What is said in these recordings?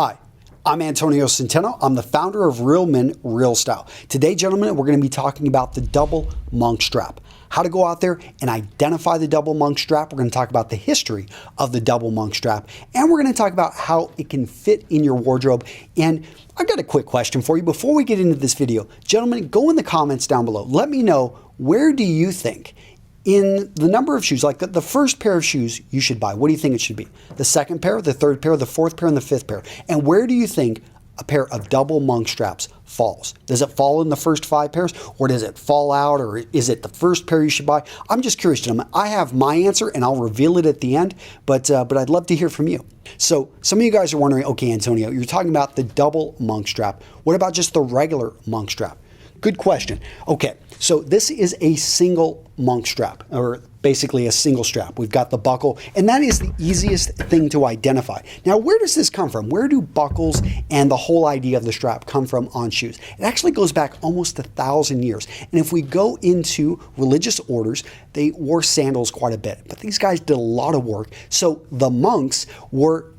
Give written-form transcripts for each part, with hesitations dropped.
Hi, I'm Antonio Centeno. I'm the founder of Real Men, Real Style. Today, gentlemen, we're going to be talking about the double monk strap. How to go out there and identify the double monk strap. We're going to talk about the history of the double monk strap. And we're going to talk about how it can fit in your wardrobe. And I've got a quick question for you before we get into this video. Gentlemen, go in the comments down below. Let me know, where do you think in the number of shoes, like the first pair of shoes you should buy, what do you think it should be? The second pair, the third pair, the fourth pair, and the fifth pair. And where do you think a pair of double monk straps falls? Does it fall in the first 5 pairs, or does it fall out, or is it the first pair you should buy? I'm just curious, gentlemen. I have my answer, and I'll reveal it at the end, but I'd love to hear from you. So some of you guys are wondering, okay, Antonio, you're talking about the double monk strap. What about just the regular monk strap? Good question. Okay, so this is a single monk strap, or basically a single strap. We've got the buckle, and that is the easiest thing to identify. Now, where does this come from? Where do buckles and the whole idea of the strap come from on shoes? It actually goes back almost 1,000 years. And if we go into religious orders, they wore sandals quite a bit, but these guys did a lot of work. So the monks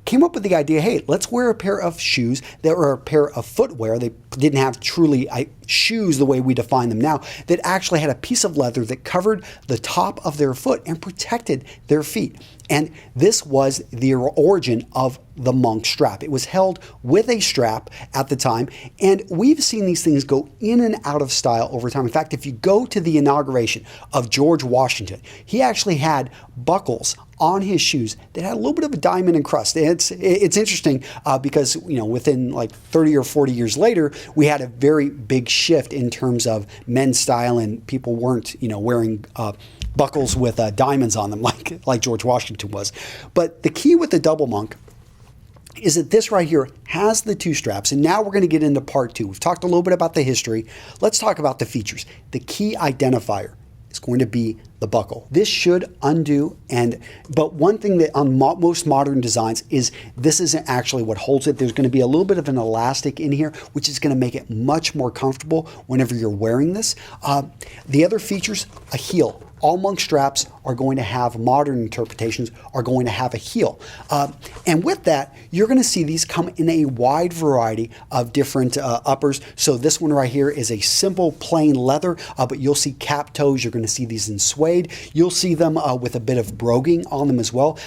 came up with the idea, hey, let's wear a pair of shoes that were a pair of footwear. They didn't have truly shoes the way we define them now, that actually had a piece of leather that covered the top of their foot and protected their feet. And this was the origin of the monk strap. It was held with a strap at the time, and we've seen these things go in and out of style over time. In fact, if you go to the inauguration of George Washington, he actually had buckles on his shoes that had a little bit of a diamond encrust. It's interesting because, you know, within like 30 or 40 years later, we had a very big shift in terms of men's style, and people weren't, you know, wearing buckles with diamonds on them like George Washington was. But the key with the double monk is that this right here has the 2 straps. And now we're going to get into part 2. We've talked a little bit about the history. Let's talk about the features. The key identifier is going to be the buckle. This should undo, but one thing that on most modern designs is this isn't actually what holds it. There's going to be a little bit of an elastic in here, which is going to make it much more comfortable whenever you're wearing this. The other features, a heel. All monk straps are going to have, modern interpretations are going to have a heel. And with that, you're going to see these come in a wide variety of different uppers. So this one right here is a simple plain leather, but you'll see cap toes. You're going to see these in suede. You'll see them with a bit of broguing on them as well.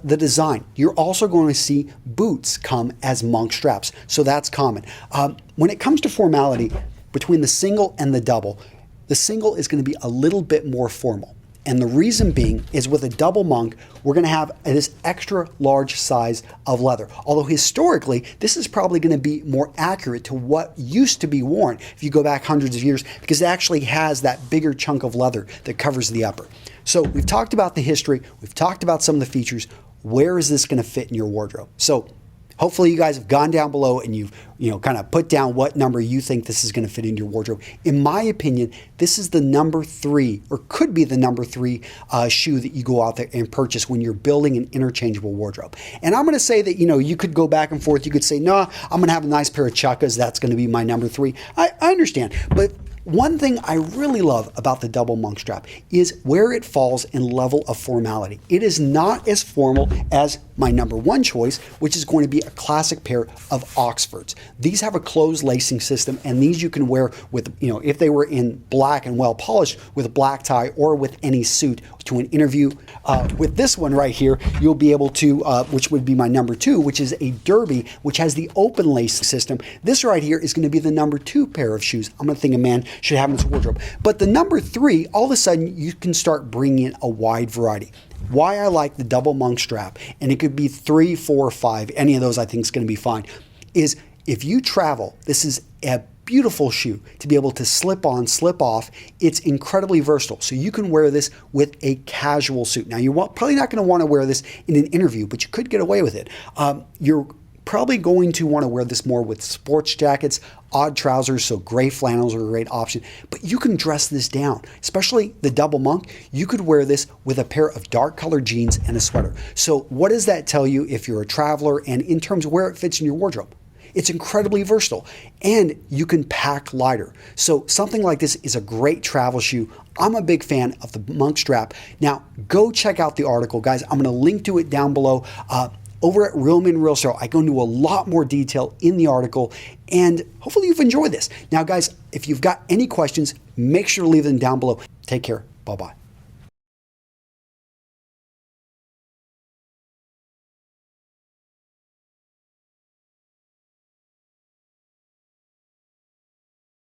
The design, you're also going to see boots come as monk straps. So that's common. When it comes to formality, between the single and the double, the single is going to be a little bit more formal. And the reason being is with a double monk, we're going to have this extra large size of leather. Although historically, this is probably going to be more accurate to what used to be worn if you go back hundreds of years, because it actually has that bigger chunk of leather that covers the upper. So we've talked about the history. We've talked about some of the features. Where is this going to fit in your wardrobe? So hopefully you guys have gone down below and you've kind of put down what number you think this is going to fit into your wardrobe. In my opinion, this is the number 3, or could be the number 3 shoe that you go out there and purchase when you're building an interchangeable wardrobe. And I'm going to say that, you could go back and forth. You could say, no, I'm going to have a nice pair of chukkas. That's going to be my number 3. I understand. But one thing I really love about the double monk strap is where it falls in level of formality. It is not as formal as my number 1 choice, which is going to be a classic pair of Oxfords. These have a closed lacing system, and these you can wear with, if they were in black and well polished, with a black tie or with any suit to an interview. With this one right here, you'll be able to, which would be my number 2, which is a derby, which has the open lace system. This right here is going to be the number 2 pair of shoes I'm going to think a man should have in his wardrobe. But the number 3, all of a sudden, you can start bringing in a wide variety. Why I like the double monk strap, and it could be 3, 4, 5, any of those I think is going to be fine, is if you travel, this is a beautiful shoe to be able to slip on, slip off. It's incredibly versatile. So you can wear this with a casual suit. Now, you're probably not going to want to wear this in an interview, but you could get away with it. You're probably going to want to wear this more with sports jackets, odd trousers, so gray flannels are a great option. But you can dress this down, especially the double monk. You could wear this with a pair of dark colored jeans and a sweater. So what does that tell you if you're a traveler and in terms of where it fits in your wardrobe? It's incredibly versatile, and you can pack lighter. So something like this is a great travel shoe. I'm a big fan of the monk strap. Now, go check out the article, guys. I'm going to link to it down below. Over at Real Men Real Style, I go into a lot more detail in the article, and hopefully you've enjoyed this. Now, guys, if you've got any questions, make sure to leave them down below. Take care. Bye-bye.